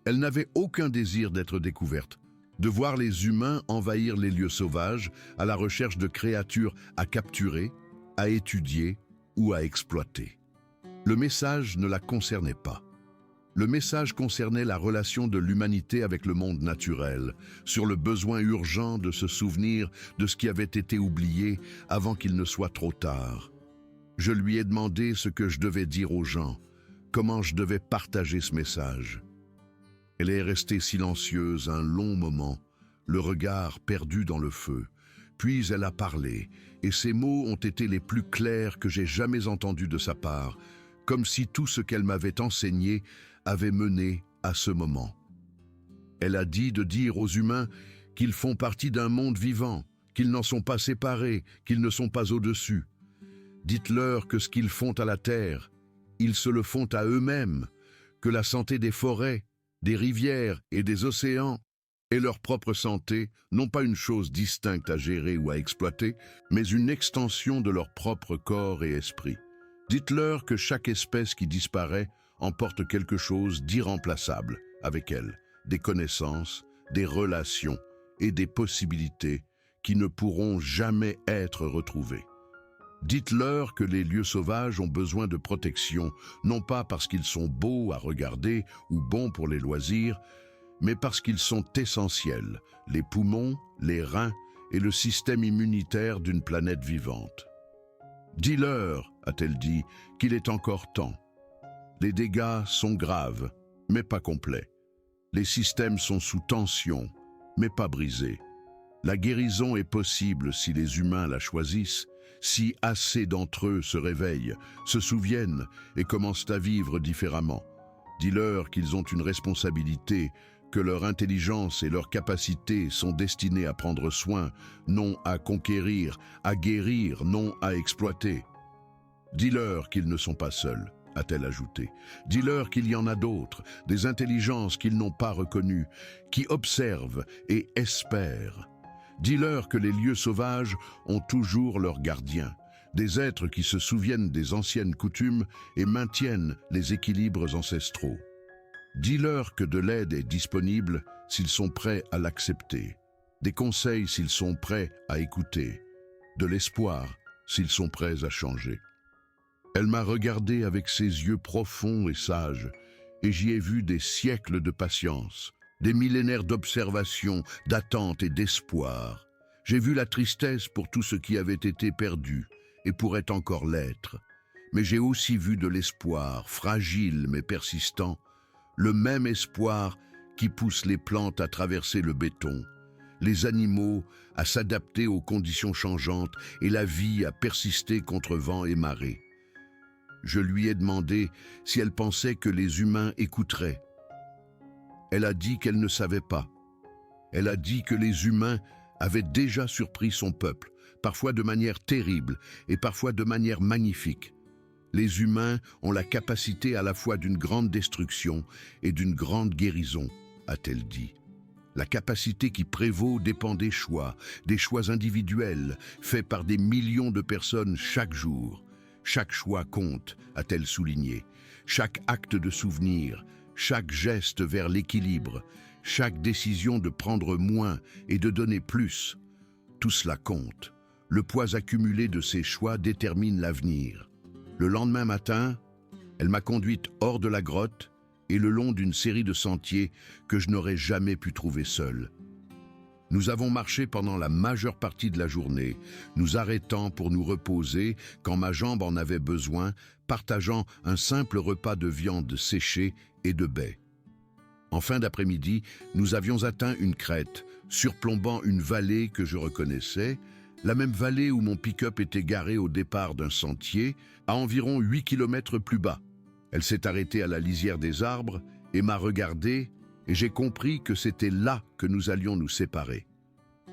Elle n'avait aucun désir d'être découverte, de voir les humains envahir les lieux sauvages à la recherche de créatures à capturer, à étudier ou à exploiter. Le message ne la concernait pas. Le message concernait la relation de l'humanité avec le monde naturel, sur le besoin urgent de se souvenir de ce qui avait été oublié avant qu'il ne soit trop tard. Je lui ai demandé ce que je devais dire aux gens, comment je devais partager ce message. Elle est restée silencieuse un long moment, le regard perdu dans le feu. Puis elle a parlé, et ses mots ont été les plus clairs que j'ai jamais entendus de sa part, comme si tout ce qu'elle m'avait enseigné avait mené à ce moment. Elle a dit de dire aux humains qu'ils font partie d'un monde vivant, qu'ils n'en sont pas séparés, qu'ils ne sont pas au-dessus. Dites-leur que ce qu'ils font à la terre, ils se le font à eux-mêmes, que la santé des forêts, des rivières et des océans et leur propre santé n'ont pas une chose distincte à gérer ou à exploiter, mais une extension de leur propre corps et esprit. Dites-leur que chaque espèce qui disparaît emporte quelque chose d'irremplaçable avec elle, des connaissances, des relations et des possibilités qui ne pourront jamais être retrouvées. Dites-leur que les lieux sauvages ont besoin de protection, non pas parce qu'ils sont beaux à regarder ou bons pour les loisirs, mais parce qu'ils sont essentiels, les poumons, les reins et le système immunitaire d'une planète vivante. Dis-leur, a-t-elle dit, qu'il est encore temps. Les dégâts sont graves, mais pas complets. Les systèmes sont sous tension, mais pas brisés. La guérison est possible si les humains la choisissent, si assez d'entre eux se réveillent, se souviennent et commencent à vivre différemment. Dis-leur qu'ils ont une responsabilité, que leur intelligence et leur capacité sont destinées à prendre soin, non à conquérir, à guérir, non à exploiter. Dis-leur qu'ils ne sont pas seuls, a-t-elle ajouté. Dis-leur qu'il y en a d'autres, des intelligences qu'ils n'ont pas reconnues, qui observent et espèrent. Dis-leur que les lieux sauvages ont toujours leurs gardiens, des êtres qui se souviennent des anciennes coutumes et maintiennent les équilibres ancestraux. Dis-leur que de l'aide est disponible s'ils sont prêts à l'accepter, des conseils s'ils sont prêts à écouter, de l'espoir s'ils sont prêts à changer. Elle m'a regardé avec ses yeux profonds et sages, et j'y ai vu des siècles de patience, des millénaires d'observation, d'attente et d'espoir. J'ai vu la tristesse pour tout ce qui avait été perdu et pourrait encore l'être. Mais j'ai aussi vu de l'espoir, fragile mais persistant, le même espoir qui pousse les plantes à traverser le béton, les animaux à s'adapter aux conditions changeantes et la vie à persister contre vent et marée. Je lui ai demandé si elle pensait que les humains écouteraient. Elle a dit qu'elle ne savait pas. Elle a dit que les humains avaient déjà surpris son peuple, parfois de manière terrible et parfois de manière magnifique. Les humains ont la capacité à la fois d'une grande destruction et d'une grande guérison, a-t-elle dit. La capacité qui prévaut dépend des choix individuels, faits par des millions de personnes chaque jour. Chaque choix compte, a-t-elle souligné. Chaque acte de souvenir, chaque geste vers l'équilibre, chaque décision de prendre moins et de donner plus. Tout cela compte. Le poids accumulé de ces choix détermine l'avenir. Le lendemain matin, elle m'a conduite hors de la grotte et le long d'une série de sentiers que je n'aurais jamais pu trouver seul. Nous avons marché pendant la majeure partie de la journée, nous arrêtant pour nous reposer quand ma jambe en avait besoin, partageant un simple repas de viande séchée et de baies. En fin d'après-midi, nous avions atteint une crête, surplombant une vallée que je reconnaissais, la même vallée où mon pick-up était garé au départ d'un sentier, à environ 8 kilomètres plus bas. Elle s'est arrêtée à la lisière des arbres et m'a regardé, et j'ai compris que c'était là que nous allions nous séparer.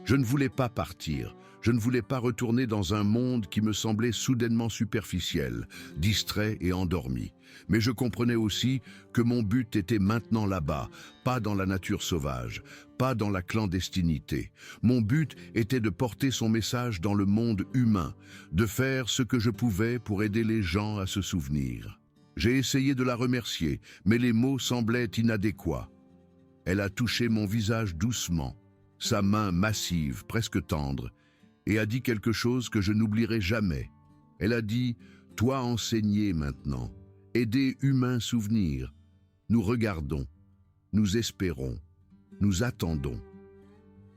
Je ne voulais pas partir, je ne voulais pas retourner dans un monde qui me semblait soudainement superficiel, distrait et endormi. Mais je comprenais aussi que mon but était maintenant là-bas, pas dans la nature sauvage, pas dans la clandestinité. Mon but était de porter son message dans le monde humain, de faire ce que je pouvais pour aider les gens à se souvenir. J'ai essayé de la remercier, mais les mots semblaient inadéquats. Elle a touché mon visage doucement, sa main massive, presque tendre, et a dit quelque chose que je n'oublierai jamais. Elle a dit « Toi enseigner maintenant, aider humain souvenir. Nous regardons, nous espérons, nous attendons. »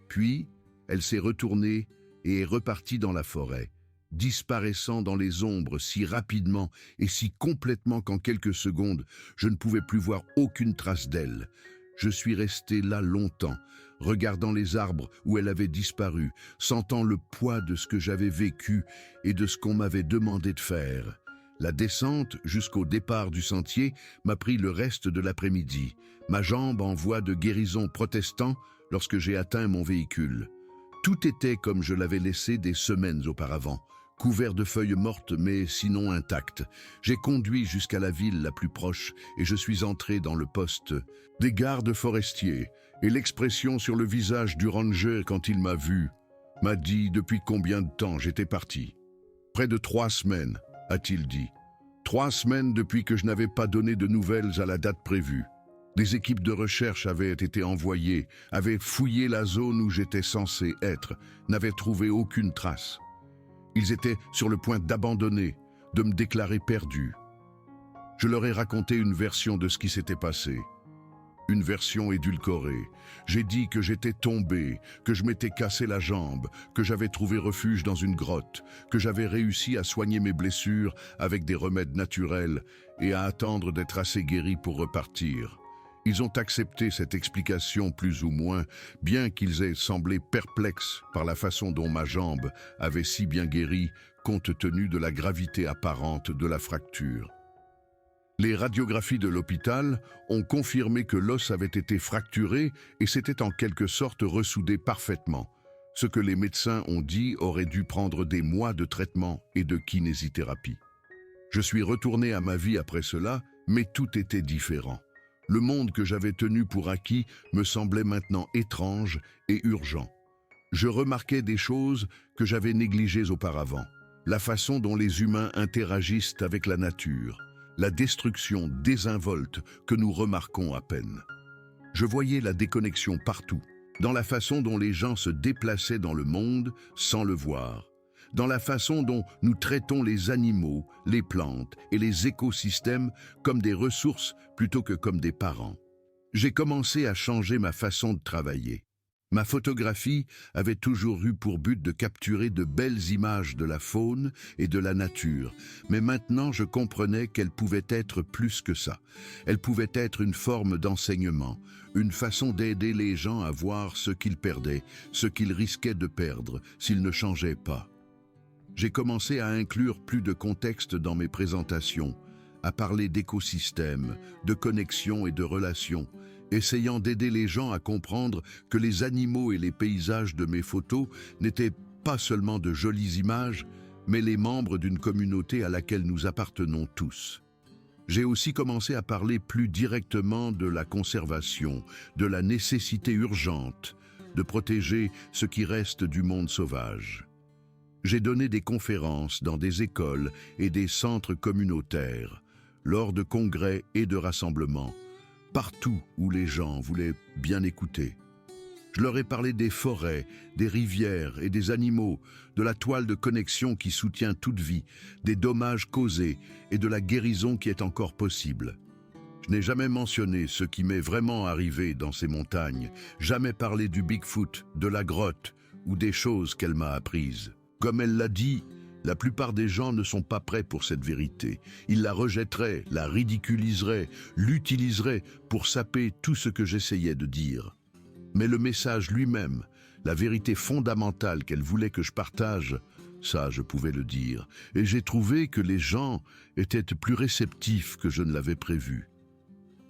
Puis, elle s'est retournée et est repartie dans la forêt, disparaissant dans les ombres si rapidement et si complètement qu'en quelques secondes, je ne pouvais plus voir aucune trace d'elle. Je suis resté là longtemps, regardant les arbres où elle avait disparu, sentant le poids de ce que j'avais vécu et de ce qu'on m'avait demandé de faire. La descente jusqu'au départ du sentier m'a pris le reste de l'après-midi, ma jambe en voie de guérison protestant lorsque j'ai atteint mon véhicule. Tout était comme je l'avais laissé des semaines auparavant, couvert de feuilles mortes mais sinon intactes. J'ai conduit jusqu'à la ville la plus proche et je suis entré dans le poste des gardes forestiers et l'expression sur le visage du ranger quand il m'a vu m'a dit depuis combien de temps j'étais parti. Près de 3 semaines, a-t-il dit. 3 semaines depuis que je n'avais pas donné de nouvelles à la date prévue. Des équipes de recherche avaient été envoyées, avaient fouillé la zone où j'étais censé être, n'avaient trouvé aucune trace. Ils étaient sur le point d'abandonner, de me déclarer perdu. Je leur ai raconté une version de ce qui s'était passé. Une version édulcorée. J'ai dit que j'étais tombé, que je m'étais cassé la jambe, que j'avais trouvé refuge dans une grotte, que j'avais réussi à soigner mes blessures avec des remèdes naturels et à attendre d'être assez guéri pour repartir. Ils ont accepté cette explication plus ou moins, bien qu'ils aient semblé perplexes par la façon dont ma jambe avait si bien guéri compte tenu de la gravité apparente de la fracture. Les radiographies de l'hôpital ont confirmé que l'os avait été fracturé et s'était en quelque sorte ressoudé parfaitement. Ce que les médecins ont dit aurait dû prendre des mois de traitement et de kinésithérapie. Je suis retourné à ma vie après cela, mais tout était différent. Le monde que j'avais tenu pour acquis me semblait maintenant étrange et urgent. Je remarquais des choses que j'avais négligées auparavant. La façon dont les humains interagissent avec la nature, la destruction désinvolte que nous remarquons à peine. Je voyais la déconnexion partout, dans la façon dont les gens se déplaçaient dans le monde sans le voir, dans la façon dont nous traitons les animaux, les plantes et les écosystèmes comme des ressources plutôt que comme des parents. J'ai commencé à changer ma façon de travailler. Ma photographie avait toujours eu pour but de capturer de belles images de la faune et de la nature, mais maintenant je comprenais qu'elle pouvait être plus que ça. Elle pouvait être une forme d'enseignement, une façon d'aider les gens à voir ce qu'ils perdaient, ce qu'ils risquaient de perdre s'ils ne changeaient pas. J'ai commencé à inclure plus de contexte dans mes présentations, à parler d'écosystèmes, de connexions et de relations, essayant d'aider les gens à comprendre que les animaux et les paysages de mes photos n'étaient pas seulement de jolies images, mais les membres d'une communauté à laquelle nous appartenons tous. J'ai aussi commencé à parler plus directement de la conservation, de la nécessité urgente de protéger ce qui reste du monde sauvage. J'ai donné des conférences dans des écoles et des centres communautaires, lors de congrès et de rassemblements, partout où les gens voulaient bien écouter. Je leur ai parlé des forêts, des rivières et des animaux, de la toile de connexion qui soutient toute vie, des dommages causés et de la guérison qui est encore possible. Je Je n'ai jamais mentionné ce qui m'est vraiment arrivé dans ces montagnes, jamais parlé du Bigfoot, de la grotte ou des choses qu'elle m'a apprises. Comme elle l'a dit, la plupart des gens ne sont pas prêts pour cette vérité. Ils la rejetteraient, la ridiculiseraient, l'utiliseraient pour saper tout ce que j'essayais de dire. Mais le message lui-même, la vérité fondamentale qu'elle voulait que je partage, ça je pouvais le dire. Et j'ai trouvé que les gens étaient plus réceptifs que je ne l'avais prévu.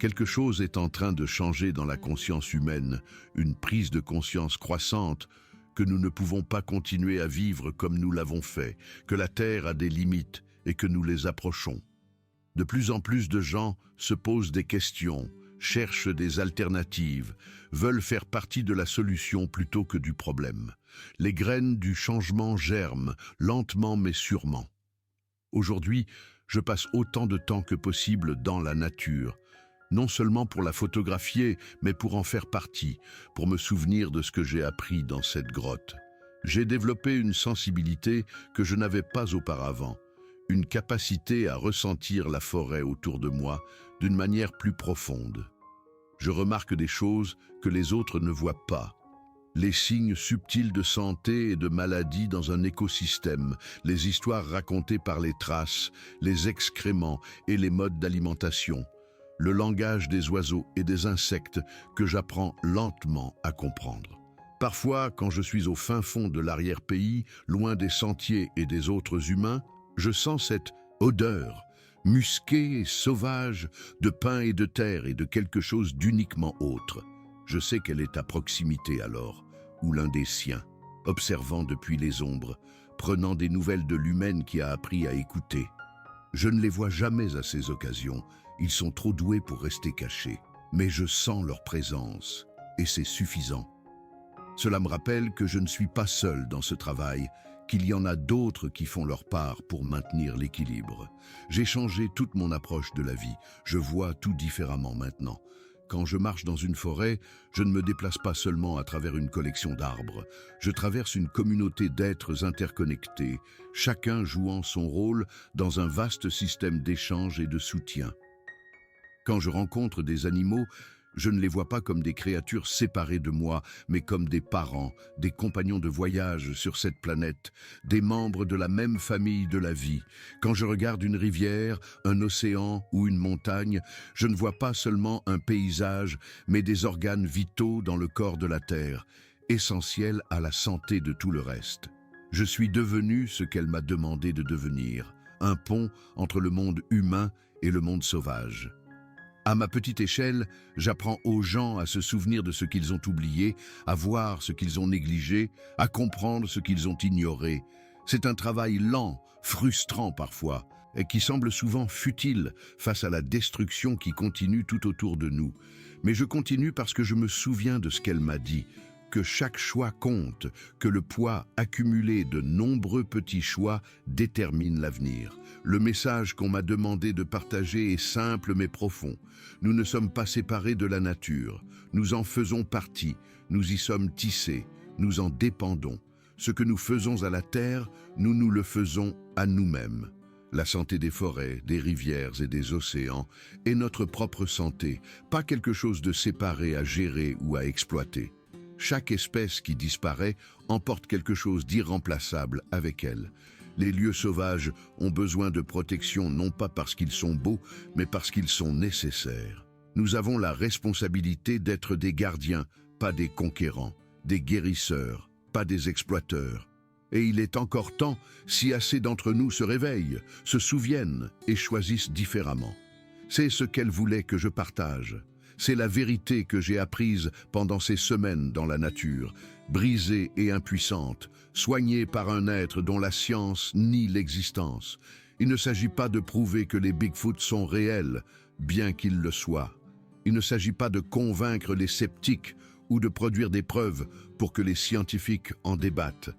Quelque chose est en train de changer dans la conscience humaine, une prise de conscience croissante, que nous ne pouvons pas continuer à vivre comme nous l'avons fait, que la Terre a des limites et que nous les approchons. De plus en plus de gens se posent des questions, cherchent des alternatives, veulent faire partie de la solution plutôt que du problème. Les graines du changement germent, lentement mais sûrement. Aujourd'hui, je passe autant de temps que possible dans la nature, non seulement pour la photographier, mais pour en faire partie, pour me souvenir de ce que j'ai appris dans cette grotte. J'ai développé une sensibilité que je n'avais pas auparavant, une capacité à ressentir la forêt autour de moi d'une manière plus profonde. Je remarque des choses que les autres ne voient pas. Les signes subtils de santé et de maladie dans un écosystème, les histoires racontées par les traces, les excréments et les modes d'alimentation, le langage des oiseaux et des insectes que j'apprends lentement à comprendre. Parfois, quand je suis au fin fond de l'arrière-pays, loin des sentiers et des autres humains, je sens cette odeur, musquée et sauvage, de pain et de terre et de quelque chose d'uniquement autre. Je sais qu'elle est à proximité alors, ou l'un des siens, observant depuis les ombres, prenant des nouvelles de l'humaine qui a appris à écouter. Je ne les vois jamais à ces occasions, ils sont trop doués pour rester cachés, mais je sens leur présence, et c'est suffisant. Cela me rappelle que je ne suis pas seul dans ce travail, qu'il y en a d'autres qui font leur part pour maintenir l'équilibre. J'ai changé toute mon approche de la vie, je vois tout différemment maintenant. Quand je marche dans une forêt, je ne me déplace pas seulement à travers une collection d'arbres. Je traverse une communauté d'êtres interconnectés, chacun jouant son rôle dans un vaste système d'échange et de soutien. Quand je rencontre des animaux, je ne les vois pas comme des créatures séparées de moi, mais comme des parents, des compagnons de voyage sur cette planète, des membres de la même famille de la vie. Quand je regarde une rivière, un océan ou une montagne, je ne vois pas seulement un paysage, mais des organes vitaux dans le corps de la Terre, essentiels à la santé de tout le reste. Je suis devenu ce qu'elle m'a demandé de devenir, un pont entre le monde humain et le monde sauvage. À ma petite échelle, j'apprends aux gens à se souvenir de ce qu'ils ont oublié, à voir ce qu'ils ont négligé, à comprendre ce qu'ils ont ignoré. C'est un travail lent, frustrant parfois, et qui semble souvent futile face à la destruction qui continue tout autour de nous. Mais je continue parce que je me souviens de ce qu'elle m'a dit, que chaque choix compte, que le poids accumulé de nombreux petits choix détermine l'avenir. Le message qu'on m'a demandé de partager est simple mais profond. Nous ne sommes pas séparés de la nature. Nous en faisons partie. Nous y sommes tissés. Nous en dépendons. Ce que nous faisons à la terre, nous nous le faisons à nous-mêmes. La santé des forêts, des rivières et des océans est notre propre santé, pas quelque chose de séparé à gérer ou à exploiter. Chaque espèce qui disparaît emporte quelque chose d'irremplaçable avec elle. Les lieux sauvages ont besoin de protection non pas parce qu'ils sont beaux, mais parce qu'ils sont nécessaires. Nous avons la responsabilité d'être des gardiens, pas des conquérants, des guérisseurs, pas des exploiteurs. Et il est encore temps, si assez d'entre nous se réveillent, se souviennent et choisissent différemment. C'est ce qu'elle voulait que je partage. C'est la vérité que j'ai apprise pendant ces semaines dans la nature, brisée et impuissante, soignée par un être dont la science nie l'existence. Il ne s'agit pas de prouver que les Bigfoot sont réels, bien qu'ils le soient. Il ne s'agit pas de convaincre les sceptiques ou de produire des preuves pour que les scientifiques en débattent.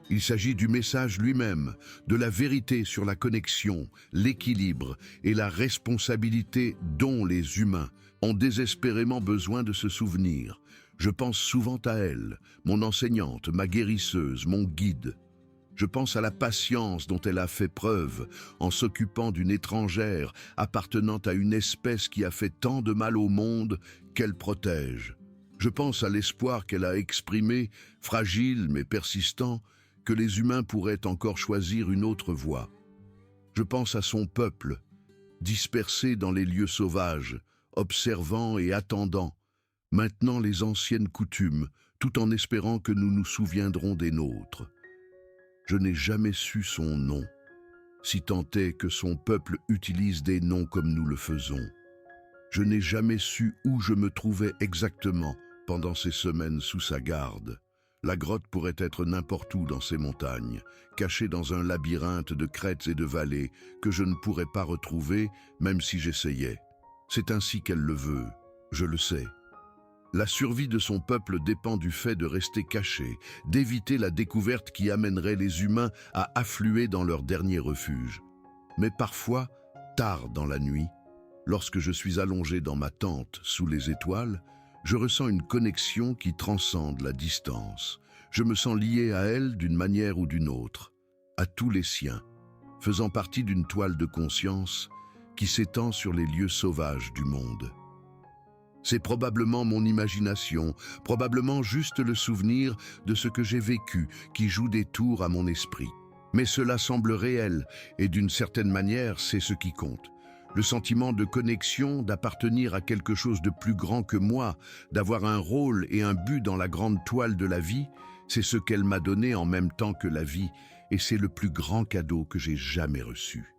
Il s'agit du message lui-même, de la vérité sur la connexion, l'équilibre et la responsabilité dont les humains ont désespérément besoin de se souvenir. Je pense souvent à elle, mon enseignante, ma guérisseuse, mon guide. Je pense à la patience dont elle a fait preuve en s'occupant d'une étrangère appartenant à une espèce qui a fait tant de mal au monde qu'elle protège. Je pense à l'espoir qu'elle a exprimé, fragile mais persistant, que les humains pourraient encore choisir une autre voie. Je pense à son peuple, dispersé dans les lieux sauvages, observant et attendant, maintenant les anciennes coutumes, tout en espérant que nous nous souviendrons des nôtres. Je n'ai jamais su son nom, si tant est que son peuple utilise des noms comme nous le faisons. Je n'ai jamais su où je me trouvais exactement pendant ces semaines sous sa garde. La grotte pourrait être n'importe où dans ces montagnes, cachée dans un labyrinthe de crêtes et de vallées que je ne pourrais pas retrouver même si j'essayais. C'est ainsi qu'elle le veut, je le sais. La survie de son peuple dépend du fait de rester caché, d'éviter la découverte qui amènerait les humains à affluer dans leur dernier refuge. Mais parfois, tard dans la nuit, lorsque je suis allongé dans ma tente sous les étoiles, je ressens une connexion qui transcende la distance. Je me sens lié à elle d'une manière ou d'une autre, à tous les siens, faisant partie d'une toile de conscience qui s'étend sur les lieux sauvages du monde. C'est probablement mon imagination, probablement juste le souvenir de ce que j'ai vécu qui joue des tours à mon esprit. Mais cela semble réel et d'une certaine manière, c'est ce qui compte. Le sentiment de connexion, d'appartenir à quelque chose de plus grand que moi, d'avoir un rôle et un but dans la grande toile de la vie, c'est ce qu'elle m'a donné en même temps que la vie et c'est le plus grand cadeau que j'ai jamais reçu.